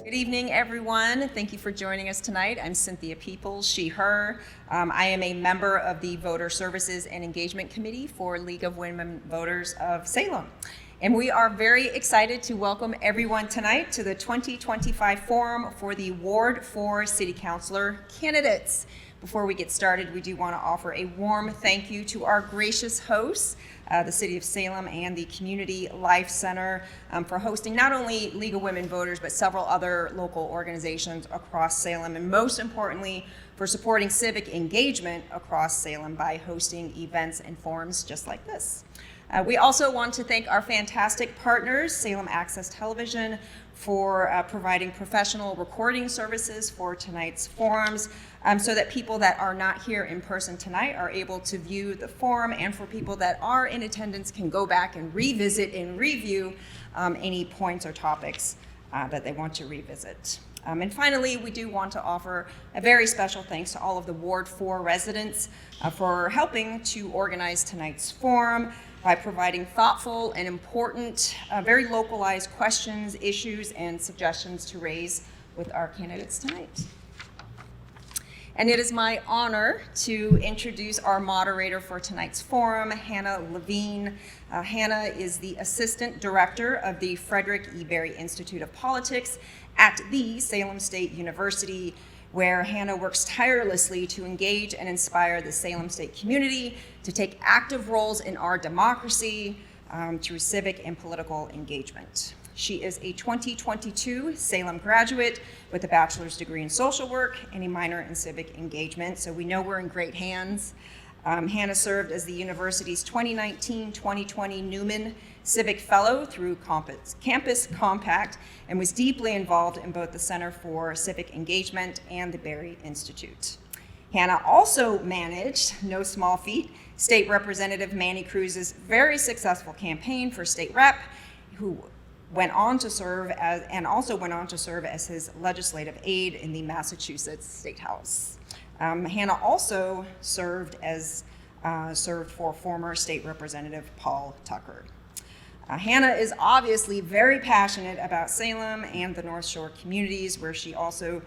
Good evening, everyone. Thank you for joining us tonight. I'm Cynthia Peoples, she, her. I am a member of the Voter Services and Engagement Committee for League of Women Voters of Salem. And we are very excited to welcome everyone tonight to the 2025 Forum for the Ward 4 City Councilor candidates. Before we get started, we do want to offer a warm thank you to our gracious hosts, the City of Salem and the Community Life Center, for hosting not only League of Women Voters, but several other local organizations across Salem, and most importantly, for supporting civic engagement across Salem by hosting events and forums just like this. We also want to thank our fantastic partners, Salem Access Television, for providing professional recording services for tonight's forums, so that people that are not here in person tonight are able to view the forum, and for people that are in attendance can go back and revisit and review any points or topics that they want to revisit. And finally, we do want to offer a very special thanks to all of the Ward 4 residents for helping to organize tonight's forum by providing thoughtful and important, very localized questions, issues, and suggestions to raise with our candidates tonight. And it is my honor to introduce our moderator for tonight's forum, Hannah Levine. Hannah is the Assistant Director of the Frederick E. Berry Institute of Politics at the Salem State University, where Hannah works tirelessly to engage and inspire the Salem State community to take active roles in our democracy through civic and political engagement. She is a 2022 Salem graduate with a bachelor's degree in social work and a minor in civic engagement, so we know we're in great hands. Hannah served as the university's 2019-2020 Newman Civic Fellow through Campus Compact and was deeply involved in both the Center for Civic Engagement and the Berry Institute. Hannah also managed, no small feat, State Representative Manny Cruz's very successful campaign for state rep, who went on to serve as his legislative aide in the Massachusetts State House. Hannah also served for former State Representative Paul Tucker. Hannah is obviously very passionate about Salem and the North Shore communities, where she also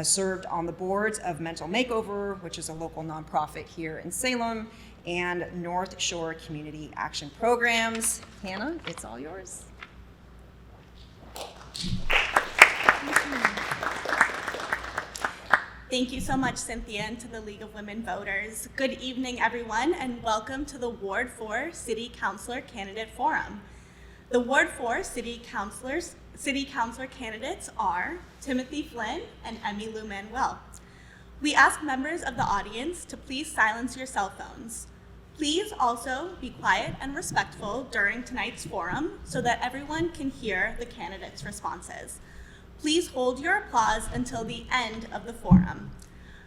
served on the boards of Mental Makeover, which is a local nonprofit here in Salem, and North Shore Community Action Programs. Hannah, it's all yours. Thank you so much, Cynthia, and to the League of Women Voters. Good evening, everyone, and welcome to the Ward 4 City Councilor Candidate Forum. The Ward 4 City Councilor candidates are Timothy Flynn and Emmylou Manwill. We ask members of the audience to please silence your cell phones. Please also be quiet and respectful during tonight's forum so that everyone can hear the candidates' responses. Please hold your applause until the end of the forum.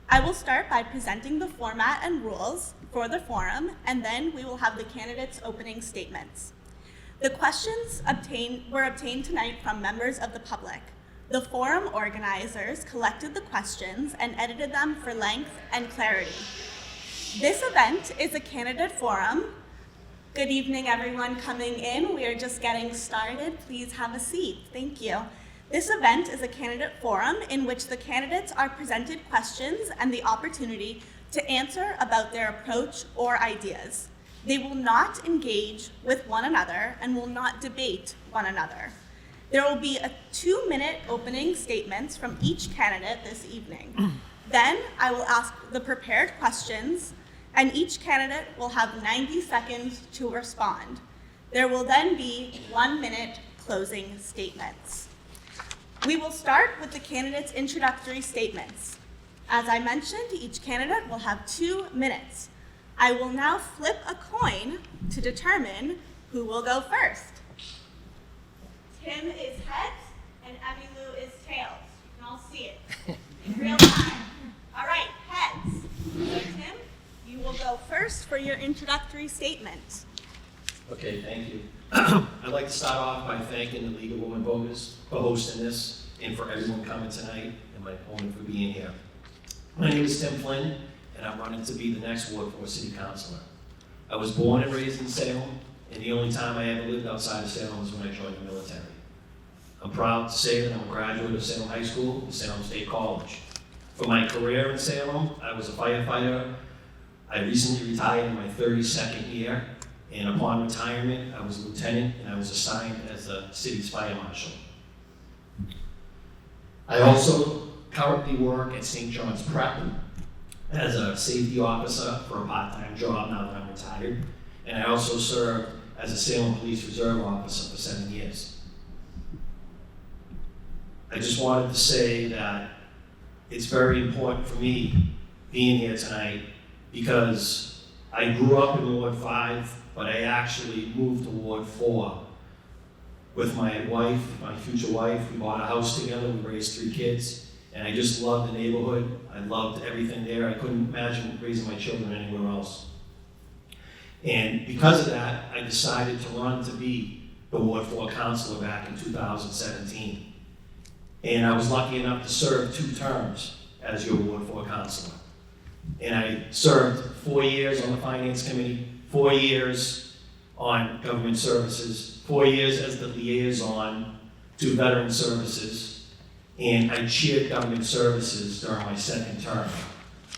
I will start by presenting the format and rules for the forum, and then we will have the candidates' opening statements. The questions were obtained tonight from members of the public. The forum organizers collected the questions and edited them for length and clarity. This event is a candidate forum. Good evening, everyone coming in. We are just getting started. Please have a seat. Thank you. This event is a candidate forum in which the candidates are presented questions and the opportunity to answer about their approach or ideas. They will not engage with one another and will not debate one another. There will be a 2-minute opening statements from each candidate this evening. Then I will ask the prepared questions, and each candidate will have 90 seconds to respond. There will then be 1-minute closing statements. We will start with the candidates' introductory statements. As I mentioned, each candidate will have 2 minutes. I will now flip a coin to determine who will go first. Tim is heads and Emmylou is tails. You can all see it in real time. All right, heads. So Tim, you will go first for your introductory statement. Okay, thank you. I'd like to start off by thanking the League of Women Voters for hosting this and for everyone coming tonight and my opponent for being here. My name is Tim Flynn, and I'm running to be the next Ward 4 City Councilor. I was born and raised in Salem, and the only time I ever lived outside of Salem was when I joined the military. I'm proud to say that I'm a graduate of Salem High School and Salem State College. For my career in Salem, I was a firefighter. I recently retired in my 32nd year, and upon retirement, I was a lieutenant and I was assigned as the city's fire marshal. I also currently work at St. John's Prep as a safety officer for a part-time job now that I'm retired, and I also served as a Salem Police Reserve officer for 7 years. I just wanted to say that it's very important for me being here tonight because I grew up in Ward 5, but I actually moved to Ward 4 with my wife, my future wife. We bought a house together, we raised 3 kids, and I just loved the neighborhood. I loved everything there. I couldn't imagine raising my children anywhere else. And because of that, I decided to run to be the Ward 4 councilor back in 2017. And I was lucky enough to serve 2 terms as your Ward 4 councilor. And I served 4 years on the Finance Committee, 4 years on Government Services, 4 years as the liaison to Veteran Services, and I chaired Government Services during my 2nd term.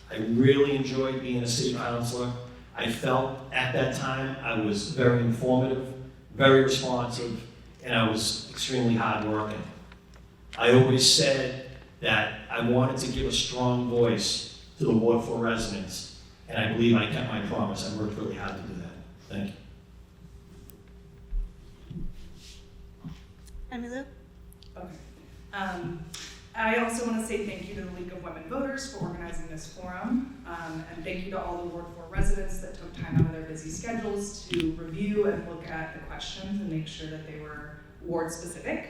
I really enjoyed being a city councilor. I felt at that time I was very informative, very responsive, and I was extremely hardworking. I always said that I wanted to give a strong voice to the Ward 4 residents, and I believe I kept my promise. I worked really hard to do that. Thank you. Emmylou? Okay. I also want to say thank you to the League of Women Voters for organizing this forum, and thank you to all the Ward 4 residents that took time out of their busy schedules to review and look at the questions and make sure that they were ward specific.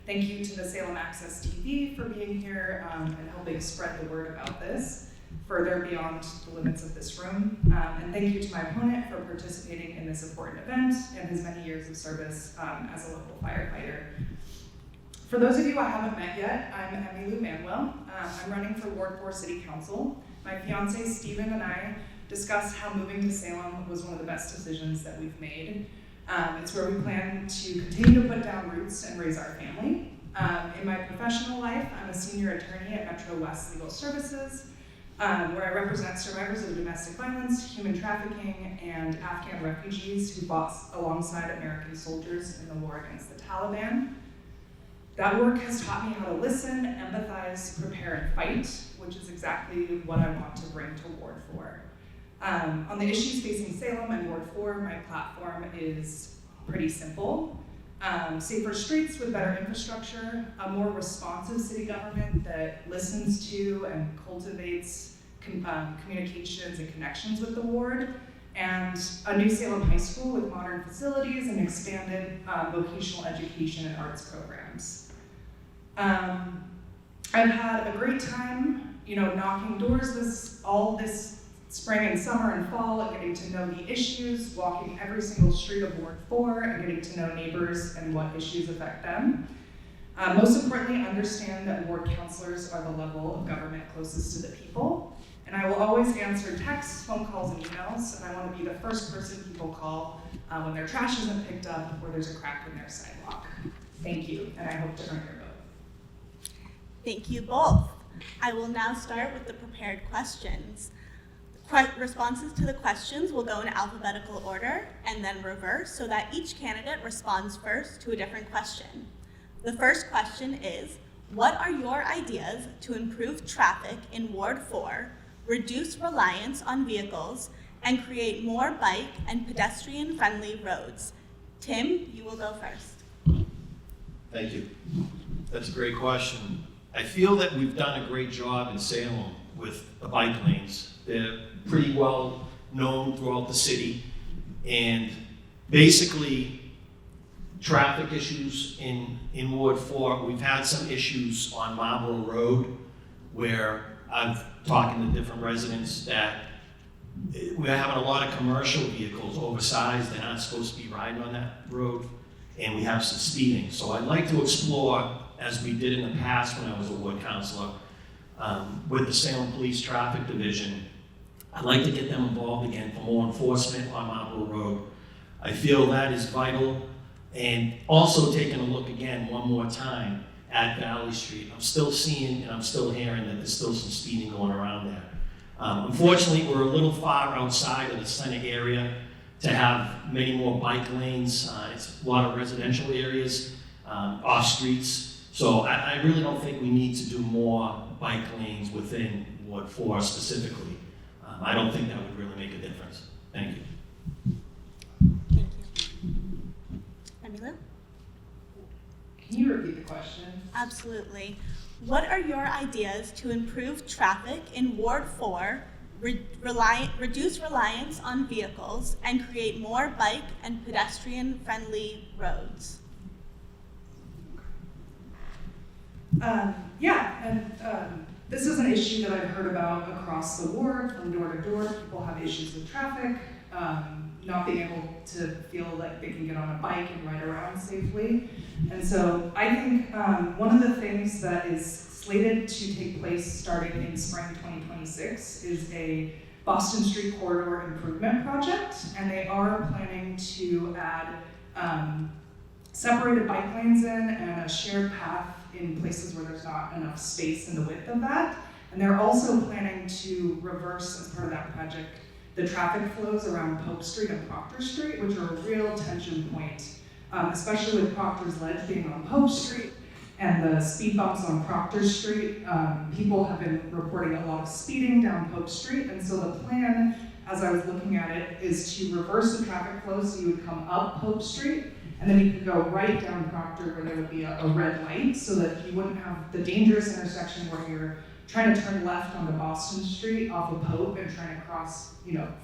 Thank you to the Salem Access TV for being here and helping spread the word about this further beyond the limits of this room. And thank you to my opponent for participating in this important event and his many years of service as a local firefighter. For those of you I haven't met yet, I'm Emmylou Manwill. I'm running for Ward 4 City Council. My fiance Stephen and I discussed how moving to Salem was one of the best decisions that we've made. It's where we plan to continue to put down roots and raise our family. In my professional life, I'm a senior attorney at Metro West Legal Services, where I represent survivors of domestic violence, human trafficking, and Afghan refugees who fought alongside American soldiers in the war against the Taliban. That work has taught me how to listen, empathize, prepare, and fight, which is exactly what I want to bring to Ward 4. On the issues facing Salem and Ward 4, my platform is pretty simple. Safer streets with better infrastructure, a more responsive city government that listens to and cultivates communications and connections with the ward, and a new Salem High School with modern facilities and expanded vocational education and arts programs. I've had a great time, knocking doors this spring and summer and fall, and getting to know the issues, walking every single street of Ward 4, and getting to know neighbors and what issues affect them. Most importantly, understand that ward councilors are the level of government closest to the people, and I will always answer texts, phone calls, and emails, and I want to be the first person people call when their trash isn't picked up or there's a crack in their sidewalk. Thank you, and I hope to earn your vote. Thank you both. I will now start with the prepared questions. Responses to the questions will go in alphabetical order and then reverse so that each candidate responds first to a different question. The first question is, what are your ideas to improve traffic in Ward 4, reduce reliance on vehicles, and create more bike and pedestrian-friendly roads? Tim, you will go first. Thank you. That's a great question. I feel that we've done a great job in Salem with the bike lanes. They're pretty well known throughout the city, and basically traffic issues in Ward 4, we've had some issues on Marlborough Road where I've talked to different residents that we're having a lot of commercial vehicles, oversized, they're not supposed to be riding on that road, and we have some speeding. So I'd like to explore, as we did in the past when I was a ward councilor, with the Salem Police Traffic Division, I'd like to get them involved again for more enforcement on Manwill Road. I feel that is vital And also taking a look again one more time at Valley Street, I'm still seeing and I'm still hearing that there's still some speeding going around there. Unfortunately, we're a little far outside of the center area to have many more bike lanes. It's a lot of residential areas, off streets. So I really don't think we need to do more bike lanes within Ward 4 specifically. I don't think that would really make a difference. Thank you. Thank you. Emmylou? Can you repeat the question? Absolutely. What are your ideas to improve traffic in Ward 4, reduce reliance on vehicles, and create more bike and pedestrian-friendly roads? This is an issue that I've heard about across the ward, from door to door. People have issues with traffic, not being able to feel like they can get on a bike and ride around safely. And so I think one of the things that is slated to take place starting in spring 2026 is a Boston Street Corridor Improvement Project, and they are planning to add separated bike lanes in and a shared path in places where there's not enough space in the width of that. And they're also planning to reverse, as part of that project, the traffic flows around Pope Street and Proctor Street, which are a real tension point, especially with Proctor's Ledge being on Pope Street and the speed bumps on Proctor Street. People have been reporting a lot of speeding down Pope Street, and so the plan, as I was looking at it, is to reverse the traffic flow so you would come up Pope Street, and then you could go right down Proctor where there would be a red light, so that you wouldn't have the dangerous intersection where you're trying to turn left onto Boston Street off of Pope and trying to cross,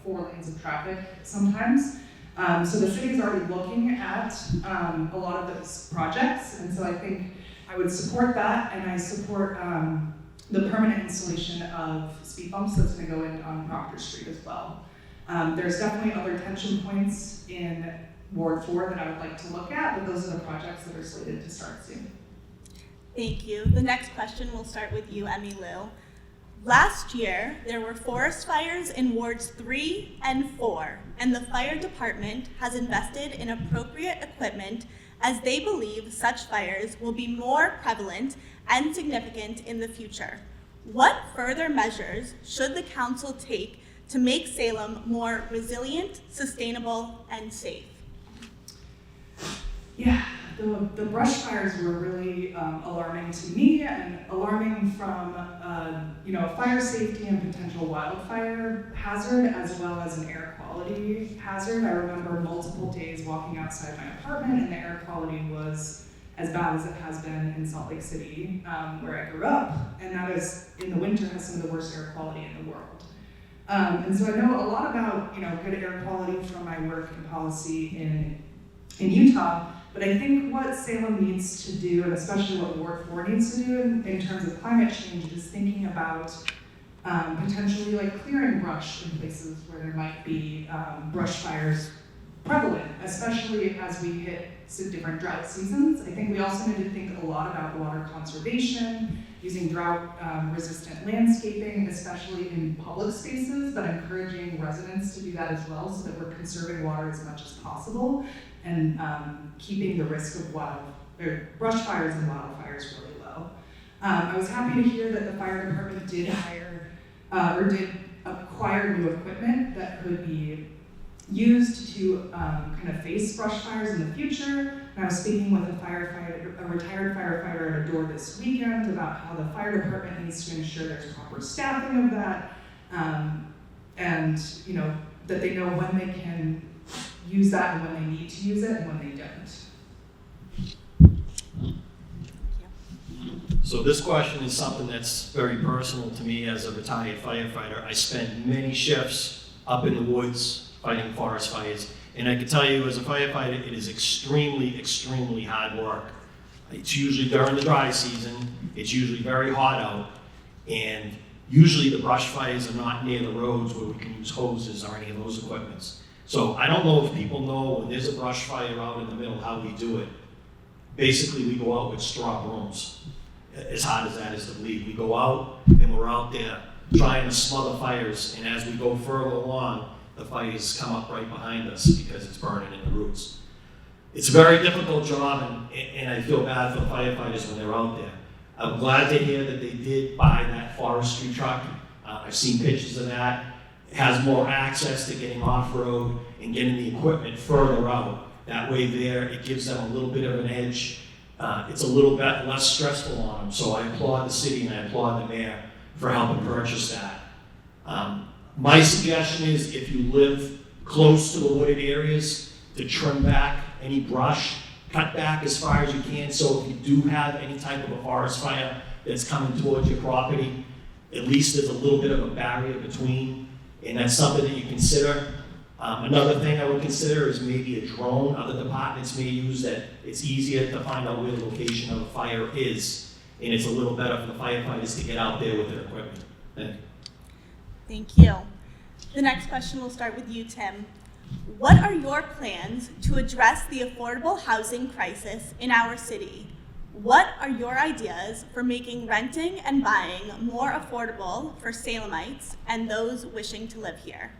4 lanes of traffic sometimes. So the city is already looking at a lot of those projects, and so I think I would support that, and I support the permanent installation of speed bumps that's going to go in on Proctor Street as well. There's definitely other tension points in Ward 4 that I would like to look at, but those are the projects that are slated to start soon. Thank you. The next question will start with you, Emmylou. Last year, there were forest fires in Wards 3 and 4, and the fire department has invested in appropriate equipment as they believe such fires will be more prevalent and significant in the future. What further measures should the council take to make Salem more resilient, sustainable, and safe? Yeah, the brush fires were really alarming to me, and alarming from fire safety and potential wildfire hazard, as well as an air quality hazard. I remember multiple days walking outside my apartment, and the air quality was as bad as it has been in Salt Lake City, where I grew up, and that is, in the winter, has some of the worst air quality in the world. And so I know a lot about good air quality from my work in policy in Utah. But I think what Salem needs to do, and especially what Ward 4 needs to do in terms of climate change, is thinking about potentially clearing brush in places where there might be brush fires prevalent, especially as we hit some different drought seasons. I think we also need to think a lot about water conservation, using drought-resistant landscaping, especially in public spaces, but encouraging residents to do that as well, so that we're conserving water as much as possible, and keeping the risk of brush fires and wildfires really low. I was happy to hear that the fire department did acquire new equipment that could be used to kind of face brush fires in the future. And I was speaking with a retired firefighter at a door this weekend about how the fire department needs to ensure there's proper staffing of that, and that they know when they can use that and when they need to use it and when they don't. So this question is something that's very personal to me as a retired firefighter. I spent many shifts up in the woods fighting forest fires, and I can tell you as a firefighter, it is extremely, extremely hard work. It's usually during the dry season, it's usually very hot out, and usually the brush fires are not near the roads where we can use hoses or any of those equipments. So I don't know if people know when there's a brush fire out in the middle how we do it. Basically, we go out with straw brooms. As hard as that is to believe, we go out and we're out there trying to smother fires, and as we go further along, the fires come up right behind us because it's burning in the roots. It's a very difficult job, and I feel bad for the firefighters when they're out there. I'm glad to hear that they did buy that forestry truck. I've seen pictures of that. It has more access to getting off-road and getting the equipment further out. That way there, it gives them a little bit of an edge. It's a little bit less stressful on them. So I applaud the city and I applaud the mayor for helping purchase that. My suggestion is if you live close to the wooded areas, to trim back any brush, cut back as far as you can, so if you do have any type of a forest fire that's coming towards your property, at least there's a little bit of a barrier between, and that's something that you consider. Another thing I would consider is maybe a drone. Other departments may use that. It's easier to find out where the location of the fire is, and it's a little better for the firefighters to get out there with their equipment. Thank you. Thank you. The next question will start with you, Tim. What are your plans to address the affordable housing crisis in our city? What are your ideas for making renting and buying more affordable for Salemites and those wishing to live here?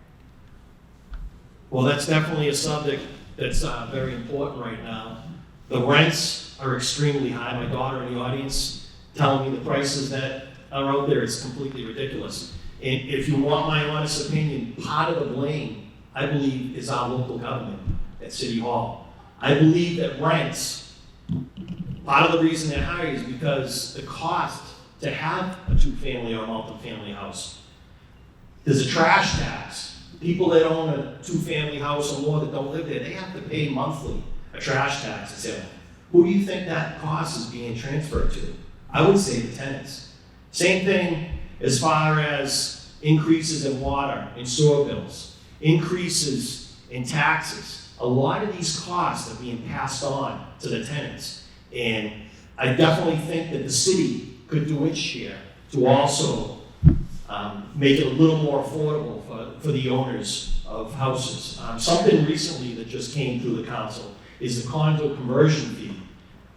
Well, that's definitely a subject that's very important right now. The rents are extremely high. My daughter in the audience telling me the prices that are out there, it's completely ridiculous. And if you want my honest opinion, part of the blame, I believe, is our local government at City Hall. I believe that rents, part of the reason they're high is because the cost to have a two-family or multi-family house. There's a trash tax. People that own a two-family house or more that don't live there, they have to pay monthly a trash tax, etc. Who do you think that cost is being transferred to? I would say the tenants. Same thing as far as increases in water and sewer bills, increases in taxes. A lot of these costs are being passed on to the tenants. And I definitely think that the city could do its share to also make it a little more affordable for the owners of houses. Something recently that just came through the council is the condo conversion fee.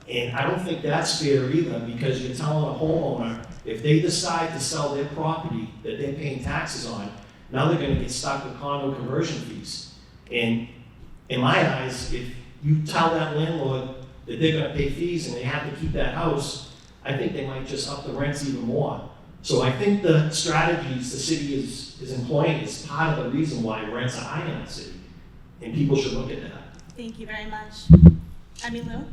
And I don't think that's fair either, because you're telling a homeowner, if they decide to sell their property that they're paying taxes on, now they're gonna get stuck with condo conversion fees. And in my eyes, if you tell that landlord that they're gonna pay fees and they have to keep that house, I think they might just up the rents even more. So I think the strategies the city is employing is part of the reason why rents are high in the city. And people should look at that. Thank you very much. Emmylou?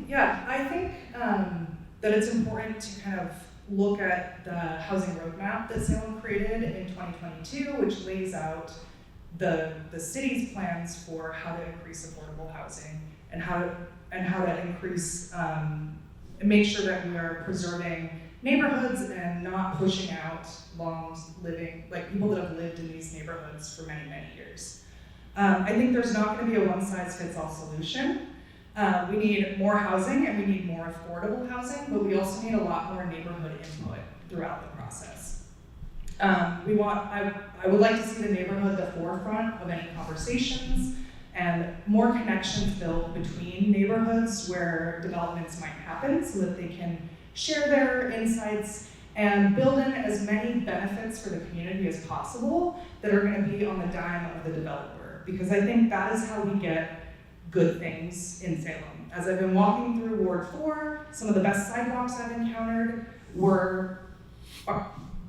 Yeah, I think that it's important to kind of look at the housing roadmap that Salem created in 2022, which lays out the city's plans for how to increase affordable housing and how to increase make sure that we are preserving neighborhoods and not pushing out long-living, like people that have lived in these neighborhoods for many, many years. I think there's not going to be a one-size-fits-all solution. We need more housing and we need more affordable housing, but we also need a lot more neighborhood input throughout the process. I would like to see the neighborhood the forefront of any conversations and more connections built between neighborhoods where developments might happen so that they can share their insights and build in as many benefits for the community as possible that are going to be on the dime of the developer. Because I think that is how we get good things in Salem. As I've been walking through Ward 4, some of the best sidewalks I've encountered were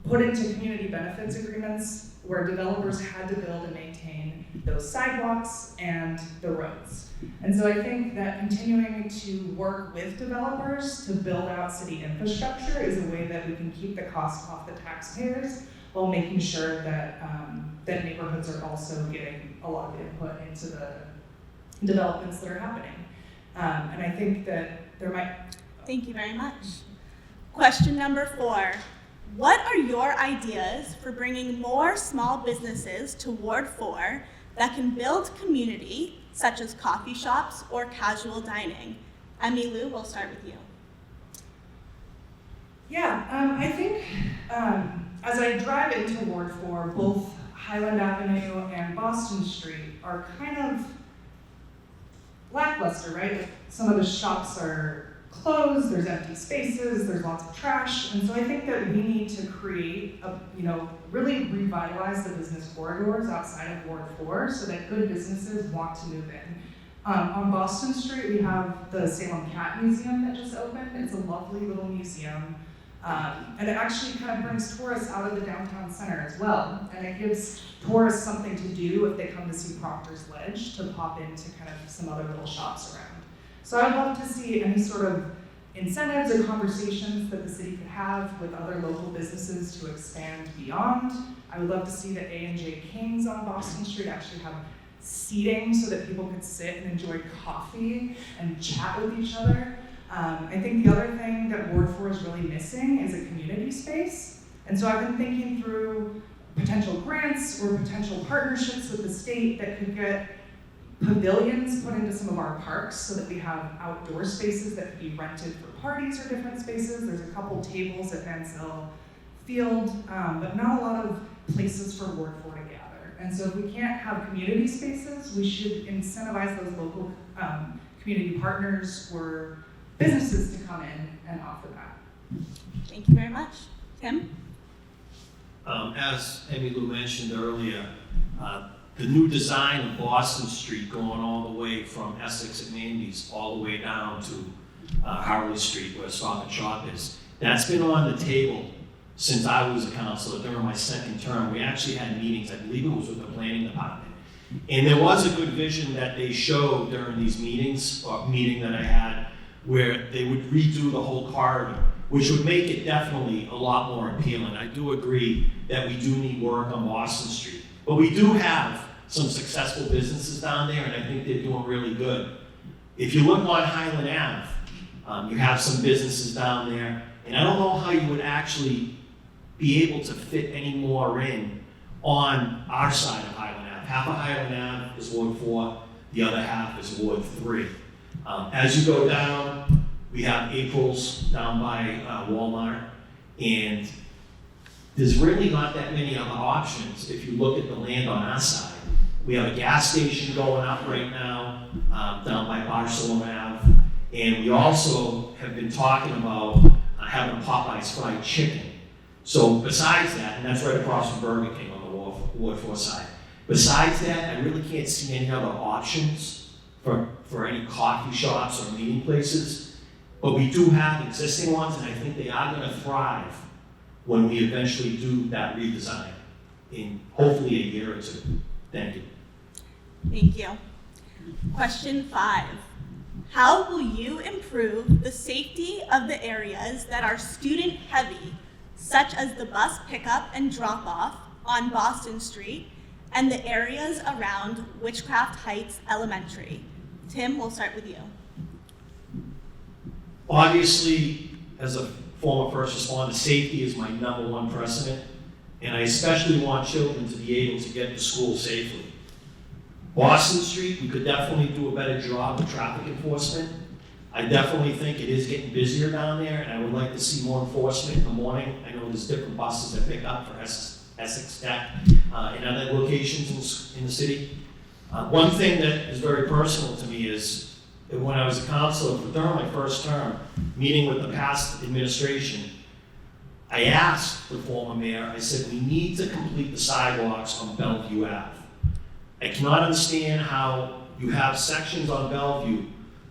put into community benefits agreements where developers had to build and maintain those sidewalks and the roads. And so I think that continuing to work with developers to build out city infrastructure is a way that we can keep the cost off the taxpayers while making sure that that neighborhoods are also getting a lot of input into the developments that are happening. And I think that there might... Thank you very much. Question number 4. What are your ideas for bringing more small businesses to Ward 4 that can build community, such as coffee shops or casual dining? Emmylou, we'll start with you. Yeah, I think as I drive into Ward 4, both Highland Avenue and Boston Street are kind of lackluster, right? Like some of the shops are closed, there's empty spaces, there's lots of trash, and so I think that we need to create really revitalize the business corridors outside of Ward 4 so that good businesses want to move in. On Boston Street, we have the Salem Cat Museum that just opened. It's a lovely little museum. And it actually kind of brings tourists out of the downtown center as well. And it gives tourists something to do if they come to see Proctor's Ledge, to pop into kind of some other little shops around. So I would love to see any sort of incentives or conversations that the city could have with other local businesses to expand beyond. I would love to see the A&J Kings on Boston Street actually have seating so that people could sit and enjoy coffee and chat with each other. I think the other thing that Ward 4 is really missing is a community space. And so I've been thinking through potential grants or potential partnerships with the state that could get pavilions put into some of our parks so that we have outdoor spaces that could be rented for parties or different spaces. There's a couple tables at Manwill Field, but not a lot of places for Ward 4 to gather. And so if we can't have community spaces, we should incentivize those local community partners or businesses to come in and offer that. Thank you very much. Tim? As Emmylou mentioned earlier, the new design of Boston Street going all the way from Essex and Mandy's all the way down to Harley Street where Stop and Shop is, that's been on the table since I was a councilor during my second term. We actually had meetings, I believe it was with the planning department. And there was a good vision that they showed during these meetings, or meeting that I had, where they would redo the whole corridor, which would make it definitely a lot more appealing. I do agree that we do need work on Boston Street, but we do have some successful businesses down there, and I think they're doing really good. If you look on Highland Ave, you have some businesses down there, and I don't know how you would actually be able to fit any more in on our side of Highland Ave. Half of Highland Ave is Ward 4, the other half is Ward 3. As you go down, we have April's down by Walmart, and there's really not that many other options if you look at the land on our side. We have a gas station going up right now down by Voters-Salem Ave, and we also have been talking about having a Popeye's fried chicken. So besides that, and that's right across from Burger King on the Ward 4 side. Besides that, I really can't see any other options for any coffee shops or meeting places. But we do have existing ones, and I think they are going to thrive when we eventually do that redesign in hopefully a year or two. Thank you. Thank you. Question 5. How will you improve the safety of the areas that are student heavy, such as the bus pickup and drop off on Boston Street and the areas around Witchcraft Heights Elementary? Tim, we'll start with you. Obviously, as a former first responder, safety is my #1 precedent, and I especially want children to be able to get to school safely. Boston Street, we could definitely do a better job with traffic enforcement. I definitely think it is getting busier down there, and I would like to see more enforcement in the morning. I know there's different buses that pick up for Essex Tech and other locations in the city. One thing that is very personal to me is when I was a councilor during my first term, meeting with the past administration, I asked the former mayor, I said, we need to complete the sidewalks on Bellevue Ave. I cannot understand how you have sections on Bellevue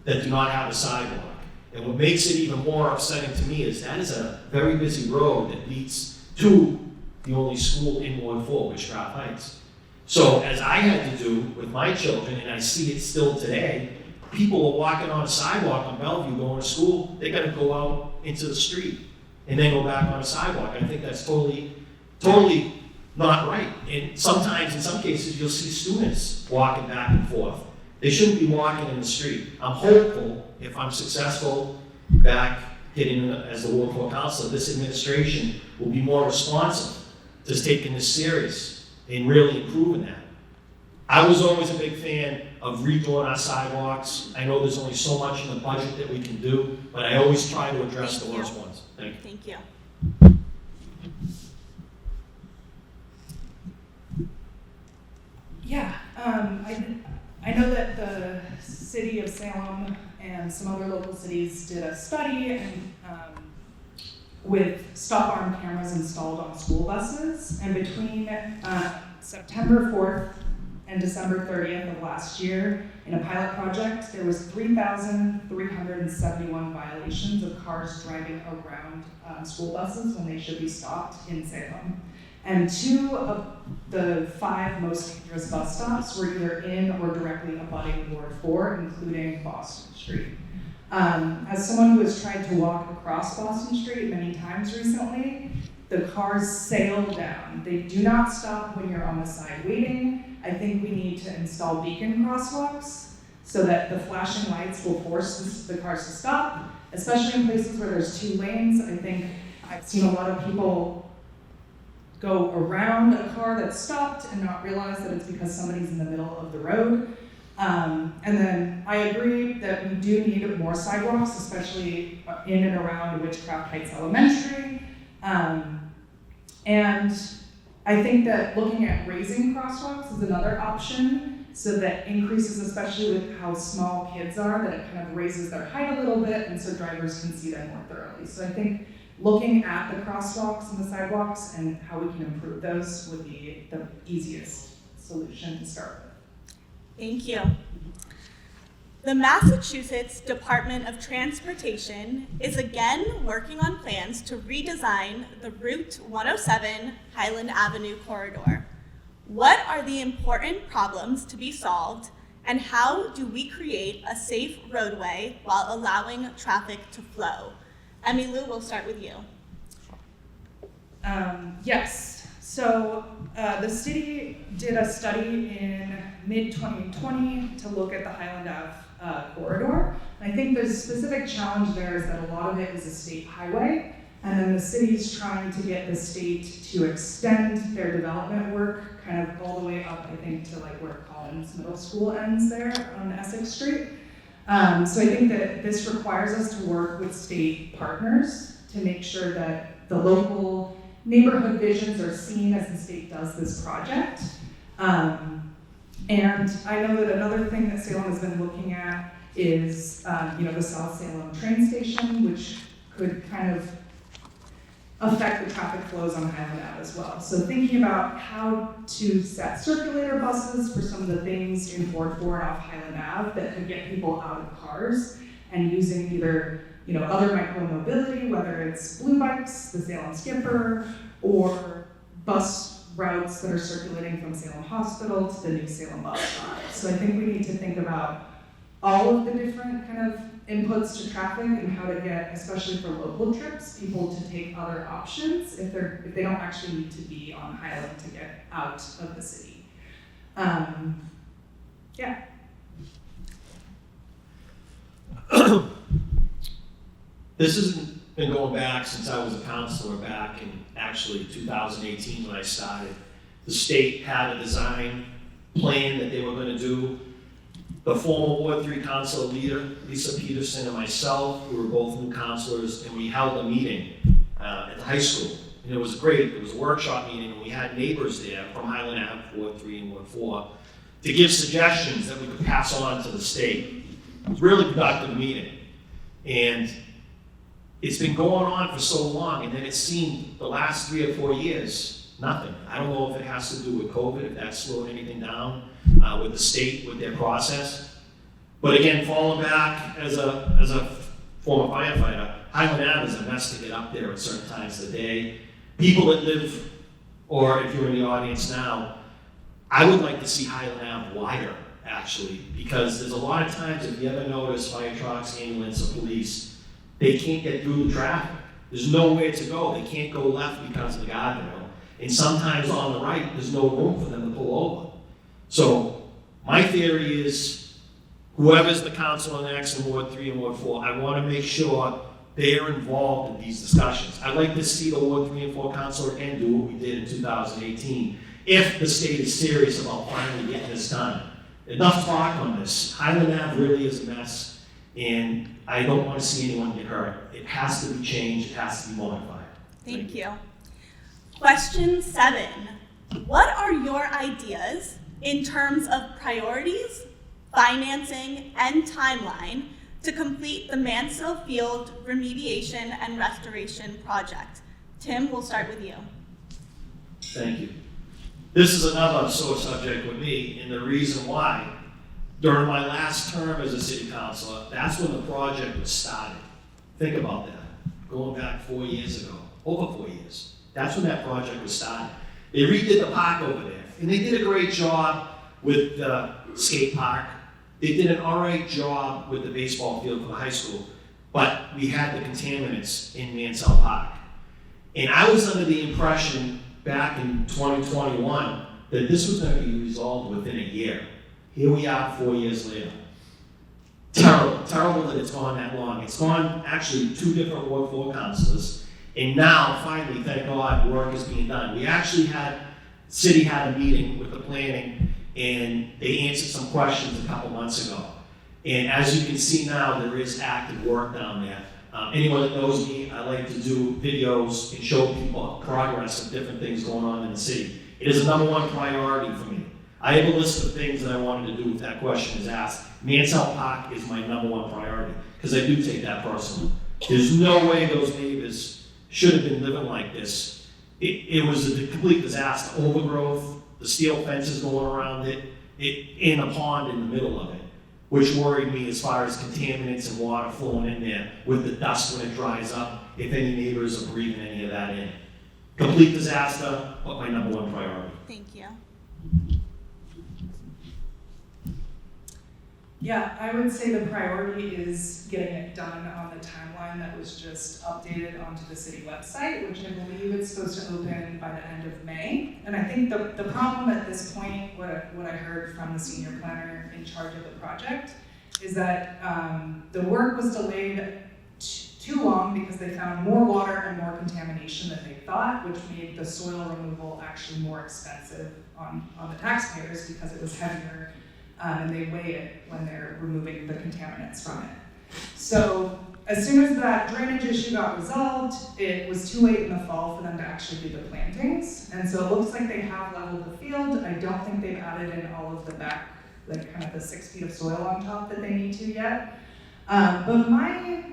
that do not have a sidewalk. And what makes it even more upsetting to me is that is a very busy road that leads to the only school in Ward 4, Witchcraft Heights. So as I had to do with my children, and I see it still today, people are walking on a sidewalk on Bellevue going to school, they gotta go out into the street and then go back on a sidewalk. I think that's totally not right. And sometimes, in some cases, you'll see students walking back and forth. They shouldn't be walking in the street. I'm hopeful, if I'm successful back getting as the Ward 4 councilor, this administration will be more responsive to taking this serious and really improving that. I was always a big fan of redoing our sidewalks. I know there's only so much in the budget that we can do, but I always try to address the worst ones. Thank you. Thank you. Yeah, I know that the city of Salem and and some other local cities did a study and with stop arm cameras installed on school buses, and between September 4th and December 30th of last year, in a pilot project, there was 3,371 violations of cars driving around school buses when they should be stopped in Salem. And 2 of the 5 most dangerous bus stops were either in or directly abutting Ward 4, including Boston Street. As someone who has tried to walk across Boston Street many times recently, the cars sail down. They do not stop when you're on the side waiting. I think we need to install beacon crosswalks so that the flashing lights will force the cars to stop, especially in places where there's 2 lanes. I think I've seen a lot of people go around a car that's stopped and not realize that it's because somebody's in the middle of the road. And then I agree that we do need more sidewalks, especially in and around Witchcraft Heights Elementary. And I think that looking at raising crosswalks is another option, so that increases, especially with how small kids are, that it kind of raises their height a little bit, and so drivers can see them more thoroughly. So I think looking at the crosswalks and the sidewalks and how we can improve those would be the easiest solution to start with. Thank you. The Massachusetts Department of Transportation is again working on plans to redesign the Route 107 Highland Avenue corridor. What are the important problems to be solved, and how do we create a safe roadway while allowing traffic to flow? Emmylou, we'll start with you. Yes, so the city did a study in mid-2020 to look at the Highland Ave corridor. And I think the specific challenge there is that a lot of it is a state highway, and then the city's trying to get the state to extend their development work kind of all the way up, I think, to like where Collins Middle School ends there on Essex Street. So I think that this requires us to work with state partners to make sure that the local neighborhood visions are seen as the state does this project. And I know that another thing that Salem has been looking at is, the South Salem train station, which could kind of affect the traffic flows on Highland Ave as well. So thinking about how to set circulator buses for some of the things in Ward 4 and off Highland Ave that could get people out of cars, and using either other micromobility, whether it's Blue Bikes, the Salem Skipper, or bus routes that are circulating from Salem Hospital to the new Salem bus stop. So I think we need to think about all of the different kind of inputs to traffic and how to get, especially for local trips, people to take other options if they don't actually need to be on Highland to get out of the city. Yeah. This has been going back since I was a counselor back in actually 2018 when I started. The state had a design plan that they were going to do. The former Ward 3 council leader, Lisa Peterson, and myself, we were both new counselors, and we held a meeting at the high school. And it was great. It was a workshop meeting, and we had neighbors there from Highland Ave, Ward 3 and Ward 4, to give suggestions that we could pass on to the state. It was a really productive meeting. And it's been going on for so long, and then it seemed the last 3 or 4 years, nothing. I don't know if it has to do with COVID, if that slowed anything down with the state, with their process. But again, falling back as a former firefighter, Highland Ave is a mess to get up there at certain times of the day. People that live, or if you're in the audience now, I would like to see Highland Ave wider, actually, because there's a lot of times, if you ever notice fire trucks, ambulance, or police, they can't get through the traffic. There's nowhere to go. They can't go left because of the guardrail. And sometimes on the right, there's no room for them to pull over. So my theory is, whoever's the councilor next in Ward 3 and Ward 4, I want to make sure they are involved in these discussions. I'd like to see the Ward 3 and 4 councilor again do what we did in 2018, if the state is serious about finally getting this done. Enough talk on this. Highland Ave really is a mess, and I don't want to see anyone get hurt. It has to be changed. It has to be modified. Thank you. Question 7. What are your ideas in terms of priorities, financing, and timeline to complete the Manwill Field remediation and restoration project. Tim, we'll start with you. Thank you. This is another sore subject with me, and the reason why, during my last term as a city councilor, that's when the project was started. Think about that, going back 4 years ago, over 4 years. That's when that project was started. They redid the park over there, and they did a great job with the skate park. They did an all right job with the baseball field for the high school, but we had the contaminants in Manwill Park. And I was under the impression back in 2021 that this was going to be resolved within a year. Here we are 4 years later. Terrible that it's gone that long. It's gone actually 2 different Ward 4 councilors, and now finally, thank God, work is being done. We actually city had a meeting with the planning, and they answered some questions a couple months ago. And as you can see now, there is active work down there. Anyone that knows me, I like to do videos and show people progress of different things going on in the city. It is a #1 priority for me. I have a list of things that I wanted to do if that question is asked. Manwill Park is my #1 priority, because I do take that personally. There's no way those neighbors should have been living like this. It was a complete disaster. Overgrowth, the steel fences going around it, and a pond in the middle of it, which worried me as far as contaminants and water flowing in there with the dust when it dries up, if any neighbors are breathing any of that in. Complete disaster, but my #1 priority. Thank you. Yeah, I would say the priority is getting it done on the timeline that was just updated onto the city website, which I believe is supposed to open by the end of May. And I think the problem at this point, what I heard from the senior planner in charge of the project, is that the work was delayed too long because they found more water and more contamination than they thought, which made the soil removal actually more expensive on the taxpayers because it was heavier. And they weigh it when they're removing the contaminants from it. So as soon as that drainage issue got resolved, it was too late in the fall for them to actually do the plantings. And so it looks like they have leveled the field. I don't think they've added in all of the back, like kind of the 6 feet of soil on top that they need to yet. But my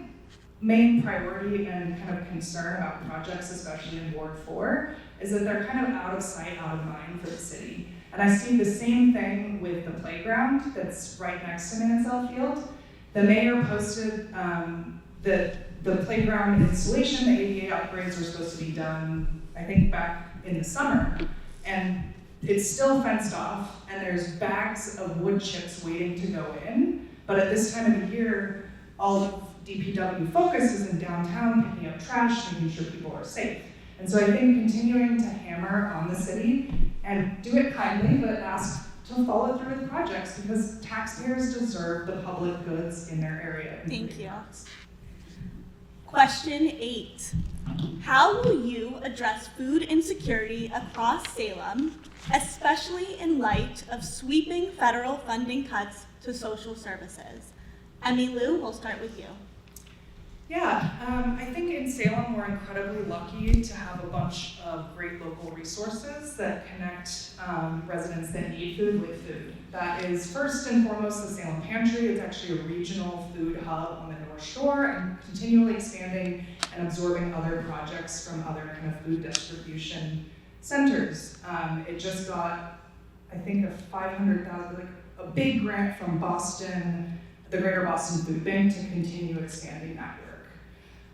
main priority and kind of concern about projects, especially in Ward 4, is that they're kind of out of sight, out of mind for the city. And I see the same thing with the playground that's right next to Manwill Field. The mayor posted that the playground installation, the ADA upgrades were supposed to be done, I think, back in the summer. And it's still fenced off, and there's bags of wood chips waiting to go in. But at this time of the year, all of DPW focus is in downtown, picking up trash, making sure people are safe. And so I think continuing to hammer on the city and do it kindly, but ask to follow through with projects, because taxpayers deserve the public goods in their area. Thank you. Question 8. How will you address food insecurity across Salem, especially in light of sweeping federal funding cuts to social services? Emmylou, we'll start with you. Yeah, I think in Salem we're incredibly lucky to have a bunch of great local resources that connect residents that need food with food. That is first and foremost the Salem Pantry. It's actually a regional food hub on the North Shore and continually expanding and absorbing other projects from other kind of food distribution centers. It just got, I think, a $500,000, like a big grant from Boston, the Greater Boston Food Bank, to continue expanding that work.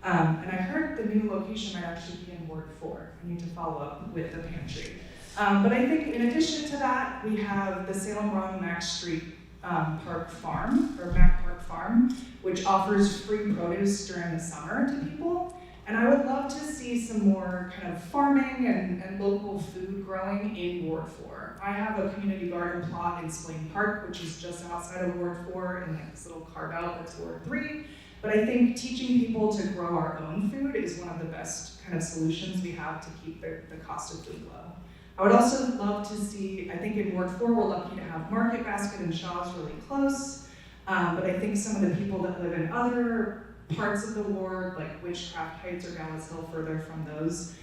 And I heard the new location might actually be in Ward 4. I need to follow up with the pantry. But I think in addition to that, we have the Salem Run Mack Street Park Farm, or Mack Park Farm, which offers free produce during the summer to people. And I would love to see some more kind of farming and local food growing in Ward 4. I have a community garden plot in Flynn Park, which is just outside of Ward 4, and like this little carve out that's Ward 3. But I think teaching people to grow our own food is one of the best kind of solutions we have to keep the cost of food low. I would also love to see, I think in Ward 4 we're lucky to have Market Basket and Shaw's really close, but I think some of the people that live in other parts of the ward, like Witchcraft Heights or Gallows Hill, further from those,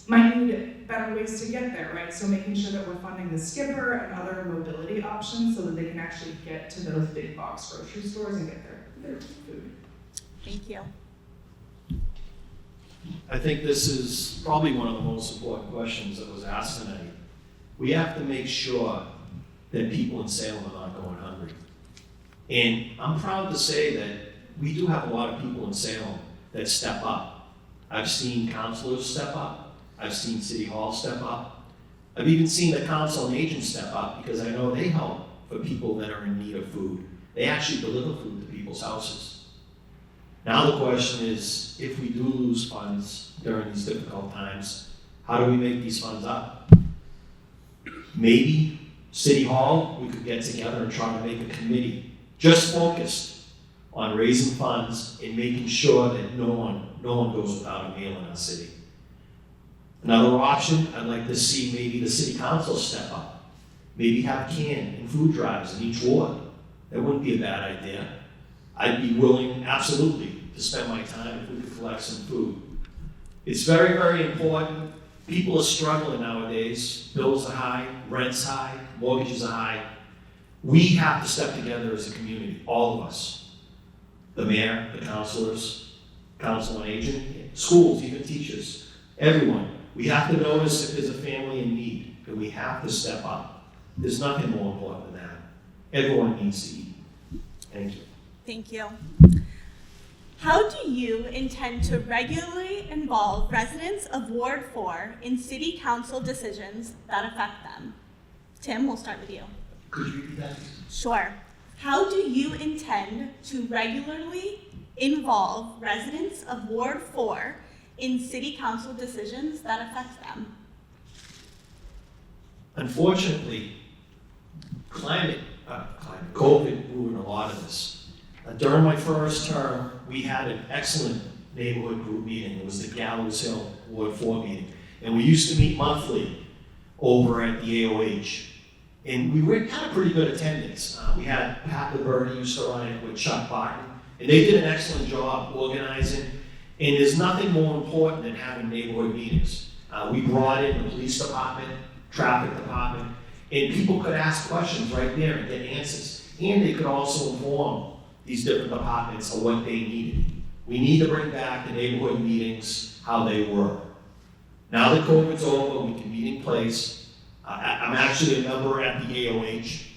might need better ways to get there, right? So making sure that we're funding the skipper and other mobility options so that they can actually get to those big box grocery stores and get their food. Thank you. I think this is probably one of the most important questions that was asked tonight. We have to make sure that people in Salem are not going hungry. And I'm proud to say that we do have a lot of people in Salem that step up. I've seen councilors step up. I've seen City Hall step up. I've even seen the Council on Aging step up because I know they help for people that are in need of food. They actually deliver food to people's houses. Now the question is, if we do lose funds during these difficult times, how do we make these funds up? Maybe City Hall, we could get together and try to make a committee just focused on raising funds and making sure that no one goes without a meal in our city. Another option, I'd like to see maybe the city council step up. Maybe have can and food drives in each ward. That wouldn't be a bad idea. I'd be willing, absolutely, to spend my time if we could collect some food. It's very, very important. People are struggling nowadays. Bills are high, rent's high, mortgages are high. We have to step together as a community, all of us. The mayor, the councilors, council on aging, schools, even teachers, everyone. We have to notice if there's a family in need, and we have to step up. There's nothing more important than that. Everyone needs to eat. Thank you. Thank you. How do you intend to regularly involve residents of Ward 4 in city council decisions that affect them? Tim, we'll start with you. Could you repeat that? Sure. How do you intend to regularly involve residents of Ward 4 in city council decisions that affect them? Unfortunately, COVID ruined a lot of this. During my first term, we had an excellent neighborhood group meeting. It was the Gallows Hill Ward 4 meeting. And we used to meet monthly over at the AOH. And we had a pretty good attendance. We had Pat Liberty used to run it with Chuck Barton. And they did an excellent job organizing. And there's nothing more important than having neighborhood meetings. We brought in the police department, traffic department, and people could ask questions right there and get answers. And they could also inform these different departments of what they needed. We need to bring back the neighborhood meetings how they were. Now that COVID's over, we can meet in place. I'm actually a member at the AOH,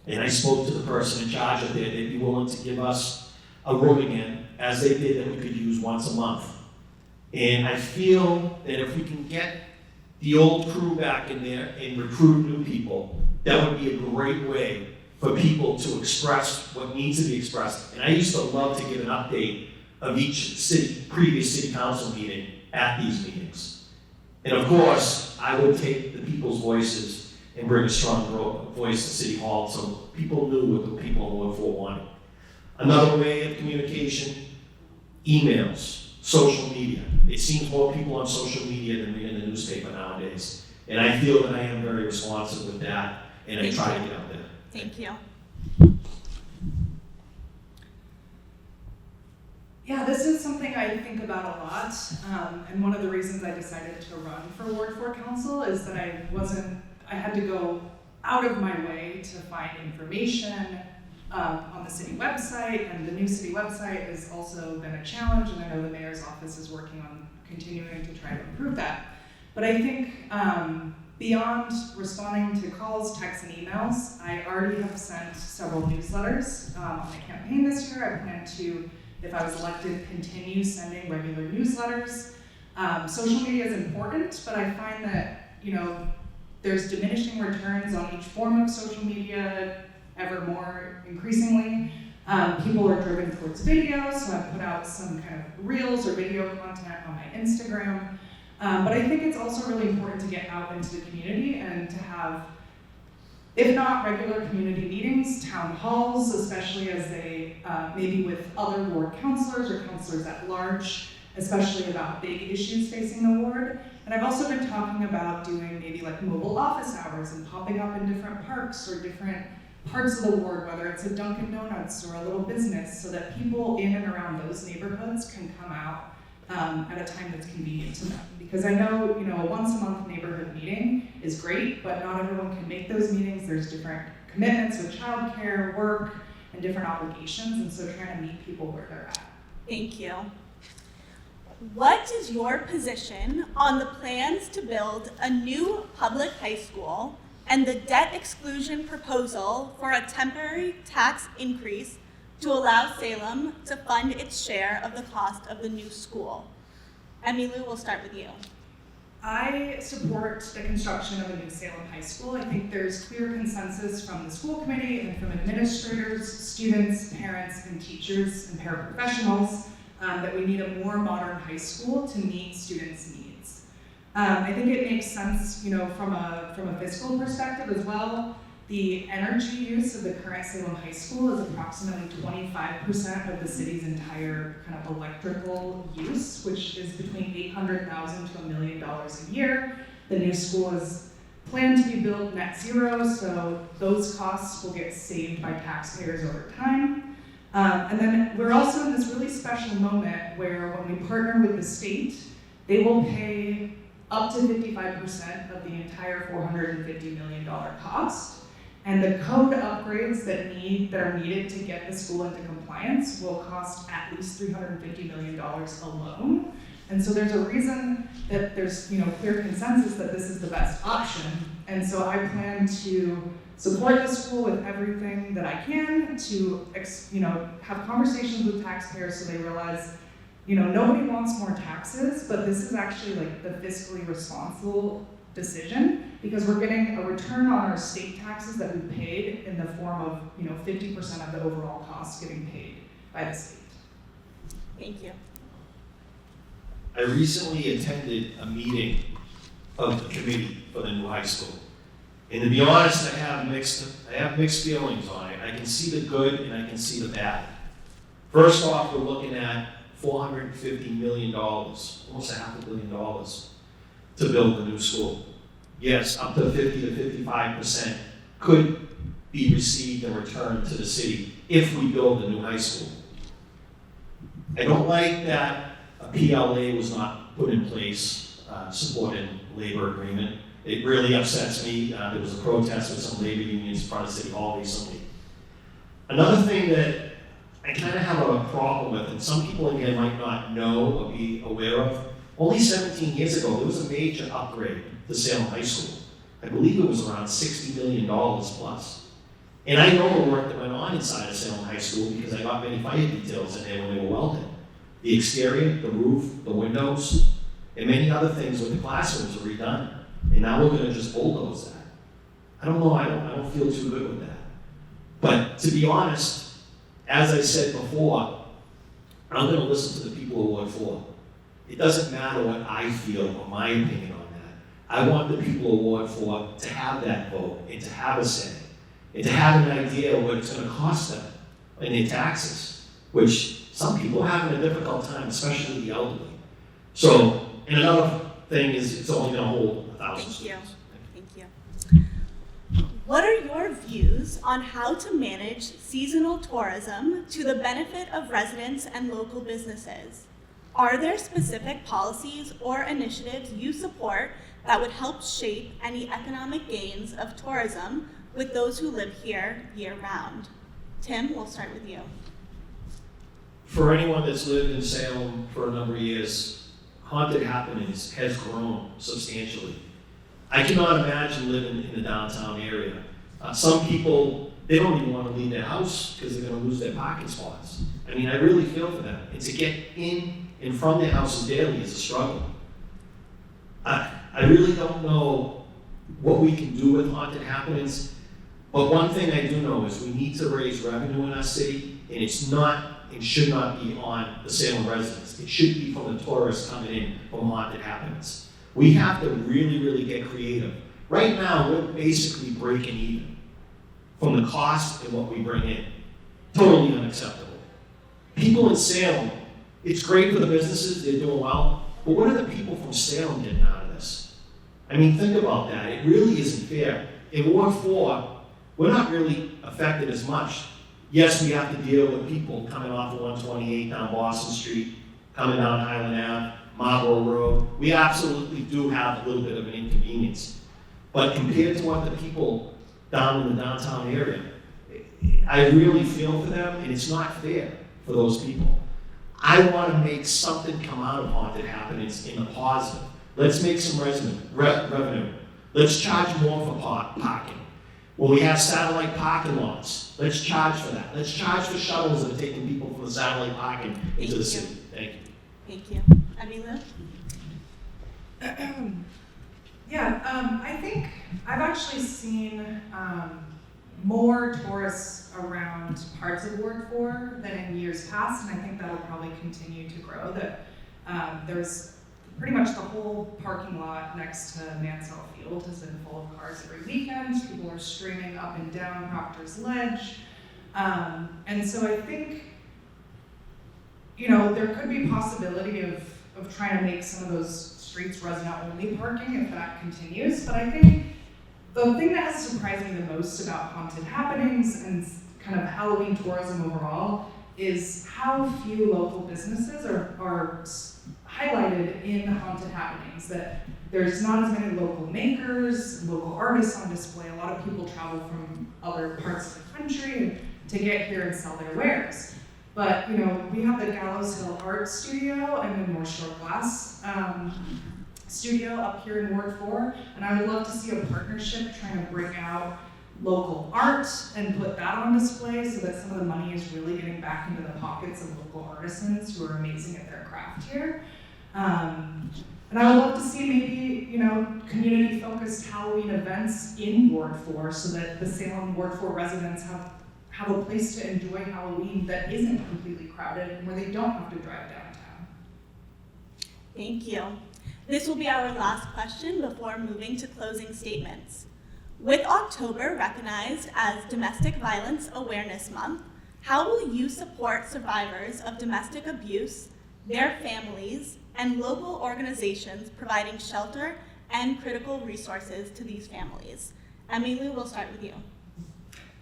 and I spoke to the person in charge of there. They'd be willing to give us a room again, as they did, that we could use once a month. And I feel that if we can get the old crew back in there and recruit new people, that would be a great way for people to express what needs to be expressed. And I used to love to give an update of each previous city council meeting at these meetings. And of course, I would take the people's voices and bring a strong voice to City Hall so people knew what the people in Ward 4 wanted. Another way of communication, emails, social media. It seems more people on social media than reading the newspaper nowadays. And I feel that I am very responsive with that, and I try to get out there. Thank you. Yeah, this is something I think about a lot, and one of the reasons I decided to run for Ward 4 Council is that I had to go out of my way to find information on the city website, and the new city website has also been a challenge, and I know the mayor's office is working on continuing to try to improve that. But I think beyond responding to calls, texts, and emails, I already have sent several newsletters on my campaign this year. I plan to, if I was elected, continue sending regular newsletters. Social media is important, but I find that, there's diminishing returns on each form of social media ever more increasingly. People are driven towards video, so I put out some kind of reels or video content on my Instagram. But I think it's also really important to get out into the community and to have, if not regular community meetings, town halls, especially as they, maybe with other ward councilors or councilors at large, especially about big issues facing the ward. And I've also been talking about doing maybe like mobile office hours and popping up in different parks or different parts of the ward, whether it's a Dunkin' Donuts or a little business, so that people in and around those neighborhoods can come out at a time that's convenient to them. Because I know, a once a month neighborhood meeting is great, but not everyone can make those meetings. There's different commitments with childcare, work, and different obligations, and so trying to meet people where they're at. Thank you. What is your position on the plans to build a new public high school and the debt exclusion proposal for a temporary tax increase to allow Salem to fund its share of the cost of the new school? Emmylou, we'll start with you. I support the construction of a new Salem high school. I think there's clear consensus from the school committee and from administrators, students, parents, and teachers and paraprofessionals that we need a more modern high school to meet students' needs. I think it makes sense, from a fiscal perspective as well. The energy use of the current Salem High School is approximately 25% of the city's entire kind of electrical use, which is between $800,000 to $1 million a year. The new school is planned to be built net zero, so those costs will get saved by taxpayers over time. And then we're also in this really special moment where when we partner with the state, they will pay up to 55% of the entire $450 million cost. And the code upgrades that are needed to get the school into compliance will cost at least $350 million alone. And so there's a reason that there's clear consensus that this is the best option. And so I plan to support the school with everything that I can to have conversations with taxpayers so they realize nobody wants more taxes, but this is actually like the fiscally responsible decision because we're getting a return on our state taxes that we paid in the form of 50% of the overall cost getting paid by the state. Thank you. I recently attended a meeting of the committee for the new high school. And to be honest, I have mixed feelings on it. I can see the good and I can see the bad. First off, we're looking at $450 million, almost $500 million, to build the new school. Yes, up to 50 to 55% could be received in return to the city if we build a new high school. I don't like that a PLA was not put in place, supporting labor agreement. It really upsets me. There was a protest with some labor unions in front of City Hall recently. Another thing that I kind of have a problem with, and some people in here might not know or be aware of, only 17 years ago, there was a major upgrade to Salem High School. I believe it was around $60 million plus. And I know the work that went on inside of Salem High School because I got many fire details in there when they were welded. The exterior, the roof, the windows, and many other things with the classrooms were redone. And now we're gonna just bulldoze that. I don't know, I don't feel too good with that. But to be honest, as I said before, I'm gonna listen to the people of Ward 4. It doesn't matter what I feel or my opinion on that. I want the people of Ward 4 to have that vote and to have a say and to have an idea of what it's gonna cost them in their taxes, which some people are having a difficult time, especially the elderly. So, and another thing is it's only gonna hold 1,000 students. Thank you. What are your views on how to manage seasonal tourism to the benefit of residents and local businesses? Are there specific policies or initiatives you support that would help shape any economic gains of tourism with those who live here year-round? Tim, we'll start with you. For anyone that's lived in Salem for a number of years, haunted happenings has grown substantially. I cannot imagine living in the downtown area. Some people, they don't even want to leave their house because they're going to lose their parking spots. I mean, I really feel for them. And to get in and from their houses daily is a struggle. I really don't know what we can do with haunted happenings, but one thing I do know is we need to raise revenue in our city, and it should not be on the Salem residents. It should be from the tourists coming in from haunted happenings. We have to really, really get creative. Right now, we're basically breaking even from the cost and what we bring in. Totally unacceptable. People in Salem, it's great for the businesses, they're doing well, but what are the people from Salem getting out of this? I mean, think about that. It really isn't fair. In Ward 4, we're not really affected as much. Yes, we have to deal with people coming off of 128 down Boston Street, coming down Highland Ave, Marlborough Road. We absolutely do have a little bit of an inconvenience. But compared to what the people down in the downtown area, I really feel for them, and it's not fair for those people. I want to make something come out of haunted happenings in a positive. Let's make some revenue. Let's charge more for parking. When we have satellite parking lots, let's charge for that. Let's charge for shuttles that are taking people from the satellite parking into the city. Thank you. Thank you. Emmylou? I think I've actually seen more tourists around parts of Ward 4 than in years past, and I think that'll probably continue to grow. That there's pretty much the whole parking lot next to Manwill Field has been full of cars every weekend. People are streaming up and down Proctor's Ledge, and so I think there could be possibility of trying to make some of those streets resident-only parking if that continues. But I think the thing that has surprised me the most about haunted happenings and kind of Halloween tourism overall is how few local businesses are highlighted in haunted happenings. That there's not as many local makers, local artists on display. A lot of people travel from other parts of the country to get here and sell their wares. But we have the Gallows Hill Art Studio and the North Shore Glass Studio up here in Ward 4, and I would love to see a partnership trying to bring out local art and put that on display so that some of the money is really getting back into the pockets of local artisans who are amazing at their craft here. And I would love to see maybe, community-focused Halloween events in Ward 4 so that the Salem Ward 4 residents have a place to enjoy Halloween that isn't completely crowded and where they don't have to drive downtown. Thank you. This will be our last question before moving to closing statements. With October recognized as Domestic Violence Awareness Month, how will you support survivors of domestic abuse, their families, and local organizations providing shelter and critical resources to these families? Emmylou, we'll start with you.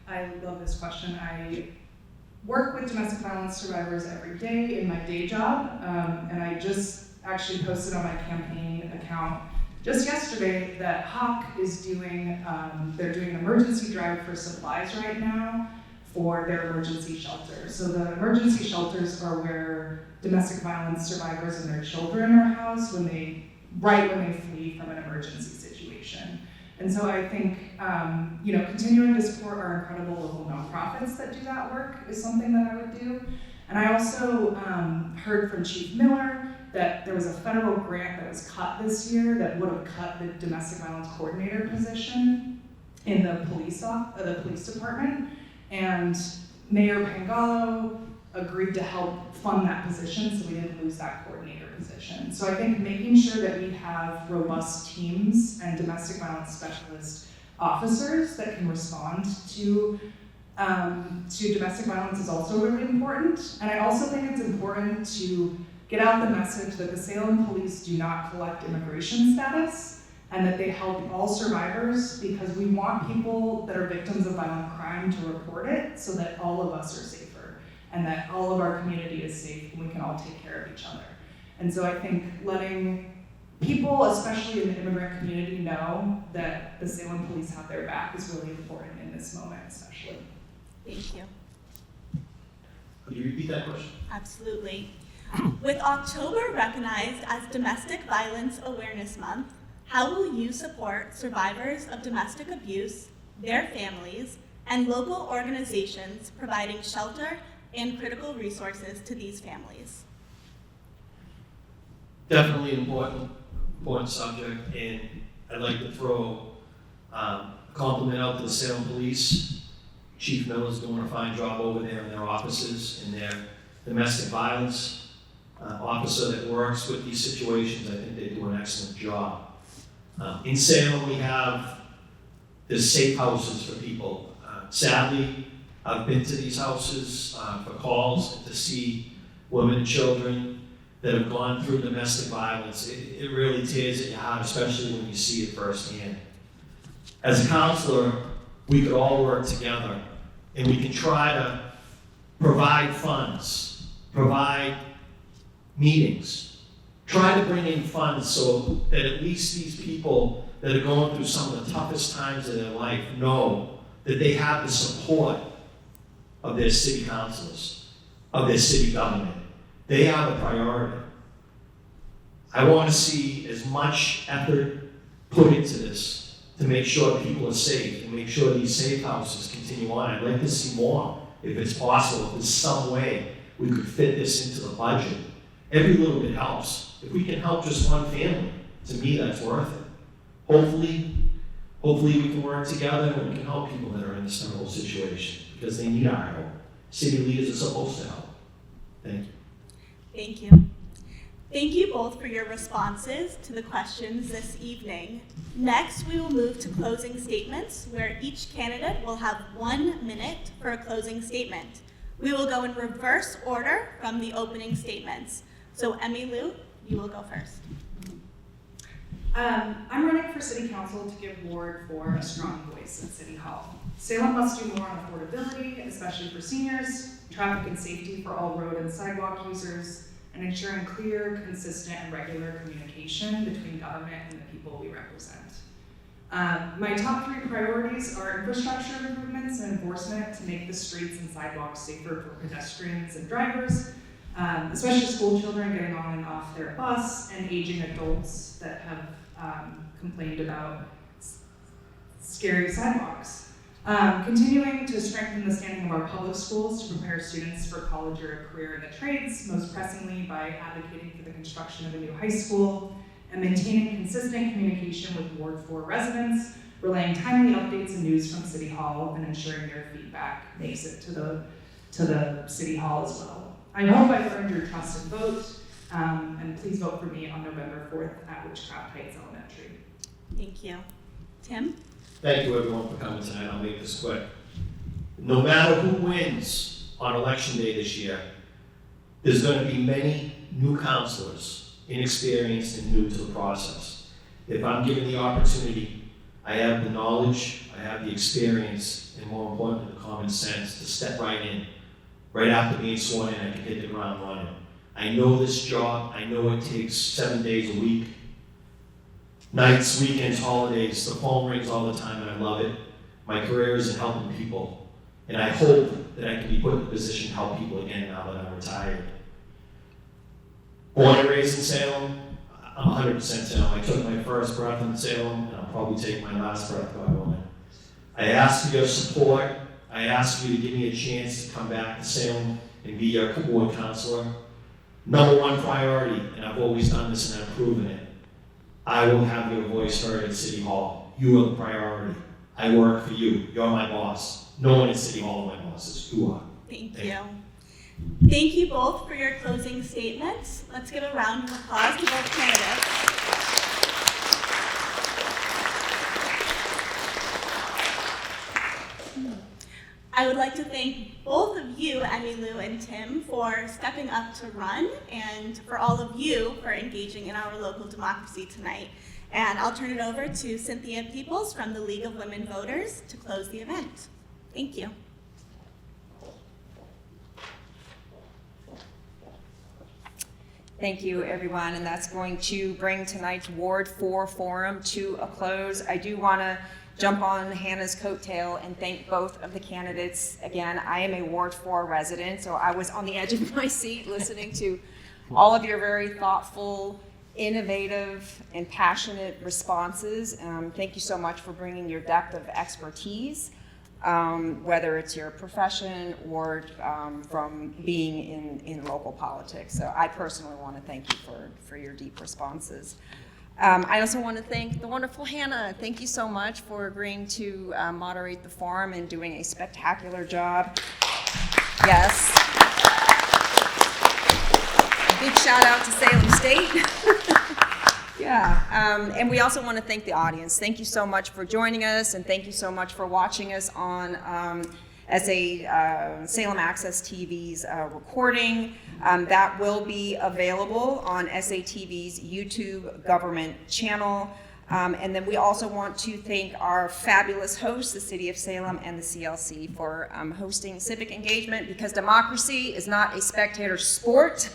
I love this question. I work with domestic violence survivors every day in my day job, and I just actually posted on my campaign account just yesterday that Hawk is doing, they're doing an emergency drive for supplies right now for their emergency shelters. So the emergency shelters are where domestic violence survivors and their children are housed when they flee from an emergency situation. And so I think, continuing to support our incredible local nonprofits that do that work is something that I would do. And I also heard from Chief Miller that there was a federal grant that was cut this year that would have cut the domestic violence coordinator position in the police department. And Mayor Pangallo agreed to help fund that position so we didn't lose that coordinator position. So I think making sure that we have robust teams and domestic violence specialist officers that can respond to domestic violence is also really important. And I also think it's important to get out the message that the Salem police do not collect immigration status and that they help all survivors, because we want people that are victims of violent crime to report it so that all of us are safer and that all of our community is safe and we can all take care of each other. And so I think letting people, especially in the immigrant community, know that the Salem police have their back is really important in this moment, especially. Thank you. Could you repeat that question? Absolutely. With October recognized as Domestic Violence Awareness Month, how will you support survivors of domestic abuse, their families, and local organizations providing shelter and critical resources to these families? Definitely an important subject, and I'd like to throw a compliment out to the Salem Police. Chief Miller's doing a fine job over there in their offices, and their domestic violence officer that works with these situations. I think they do an excellent job. In Salem, we have the safe houses for people. Sadly, I've been to these houses for calls to see women and children that have gone through domestic violence. It really tears at your heart, especially when you see it firsthand. As a counselor, we could all work together and we can try to provide funds, provide meetings. Try to bring in funds so that at least these people that are going through some of the toughest times of their life know that they have the support of their city councilors, of their city government. They are the priority. I want to see as much effort put into this to make sure people are safe and make sure these safe houses continue on. I'd like to see more, if it's possible, if there's some way we could fit this into the budget. Every little bit helps. If we can help just one family, to me, that's worth it. Hopefully we can work together and we can help people that are in this terrible situation because they need our help. City leaders are supposed to help. Thank you. Thank you. Thank you both for your responses to the questions this evening. Next, we will move to closing statements, where each candidate will have 1 minute for a closing statement. We will go in reverse order from the opening statements. So Emmylou, you will go first. I'm running for City Council to give Ward 4 a strong voice in City Hall. Salem must do more on affordability, especially for seniors, traffic and safety for all road and sidewalk users, and ensuring clear, consistent, and regular communication between government and the people we represent. My top 3 priorities are infrastructure improvements and enforcement to make the streets and sidewalks safer for pedestrians and drivers, especially school children getting on and off their bus, and aging adults that have complained about scary sidewalks. Continuing to strengthen the standing of our public schools to prepare students for college or a career in the trades, most pressingly by advocating for the construction of a new high school, and maintaining consistent communication with Ward 4 residents, relaying timely updates and news from City Hall, and ensuring their feedback makes it to the City Hall as well. I hope I've earned your trust and vote, and please vote for me on November 4th at Witchcraft Heights Elementary. Thank you. Tim? Thank you everyone for coming tonight. I'll make this quick. No matter who wins on election day this year, there's going to be many new councilors, inexperienced and new to the process. If I'm given the opportunity, I have the knowledge, I have the experience, and more importantly, the common sense to step right in. Right after being sworn in, I can hit the ground running. I know this job. I know it takes 7 days a week. Nights, weekends, holidays, the phone rings all the time and I love it. My career is in helping people. And I hope that I can be put in a position to help people again now that I'm retired. Born and raised in Salem, I'm 100% Salem. I took my first breath in Salem and I'll probably take my last breath, God willing. I ask for your support. I ask you to give me a chance to come back to Salem and be your ward counselor. Number 1 priority, and I've always done this and I've proven it, I will have your voice heard at City Hall. You are the priority. I work for you. You're my boss. No one at City Hall is my bosses. You are. Thank you. Thank you both for your closing statements. Let's give a round of applause to both candidates. I would like to thank both of you, Emmylou and Tim, for stepping up to run, and for all of you for engaging in our local democracy tonight. And I'll turn it over to Cynthia Peoples from the League of Women Voters to close the event. Thank you. Thank you, everyone, and that's going to bring tonight's Ward 4 Forum to a close. I do want to jump on Hannah's coattail and thank both of the candidates. Again, I am a Ward 4 resident, so I was on the edge of my seat listening to all of your very thoughtful, innovative, and passionate responses. Thank you so much for bringing your depth of expertise, whether it's your profession or from being in local politics. So I personally want to thank you for your deep responses. I also want to thank the wonderful Hannah. Thank you so much for agreeing to moderate the forum and doing a spectacular job. Yes. A big shout out to Salem State. Yeah, and we also want to thank the audience. Thank you so much for joining us, and thank you so much for watching us on Salem Access TV's recording. That will be available on SATV's YouTube government channel. And then we also want to thank our fabulous hosts, the City of Salem and the CLC, for hosting civic engagement, because democracy is not a spectator sport.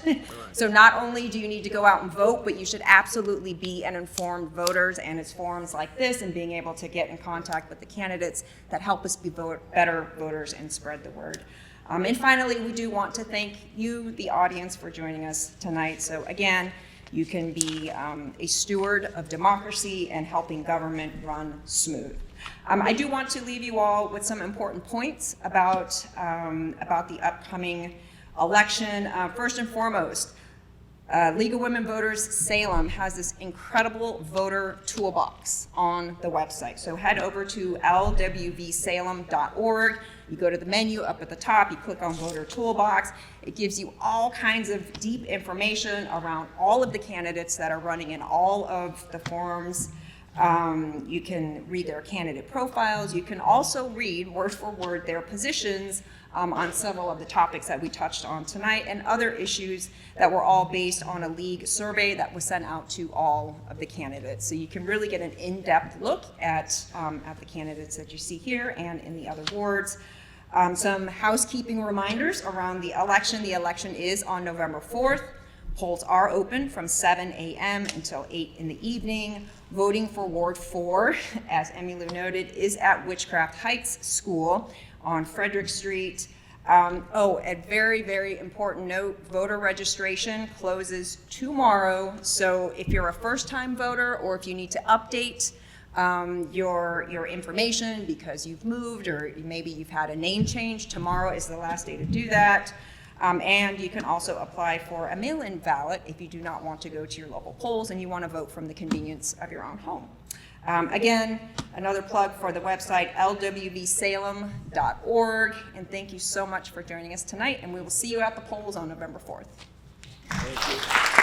So not only do you need to go out and vote, but you should absolutely be an informed voters, and it's forums like this and being able to get in contact with the candidates that help us be better voters and spread the word. And finally, we do want to thank you, the audience, for joining us tonight. So again, you can be a steward of democracy and helping government run smooth. I do want to leave you all with some important points about the upcoming election. First and foremost, League of Women Voters Salem has this incredible voter toolbox on the website. So head over to lwvsalem.org. You go to the menu up at the top, you click on Voter Toolbox. It gives you all kinds of deep information around all of the candidates that are running in all of the forums. You can read their candidate profiles. You can also read word for word their positions on several of the topics that we touched on tonight, and other issues that were all based on a league survey that was sent out to all of the candidates. So you can really get an in-depth look at the candidates that you see here and in the other wards. Some housekeeping reminders around the election. The election is on November 4th. Polls are open from 7 a.m. until 8 in the evening. Voting for Ward 4, as Emmylou noted, is at Witchcraft Heights School on Frederick Street. A very, very important note, voter registration closes tomorrow. So if you're a first-time voter, or if you need to update your information because you've moved, or maybe you've had a name change, tomorrow is the last day to do that. And you can also apply for a mail-in ballot if you do not want to go to your local polls and you want to vote from the convenience of your own home. Again, another plug for the website, lwvsalem.org. And thank you so much for joining us tonight, and we will see you at the polls on November 4th. Thank you.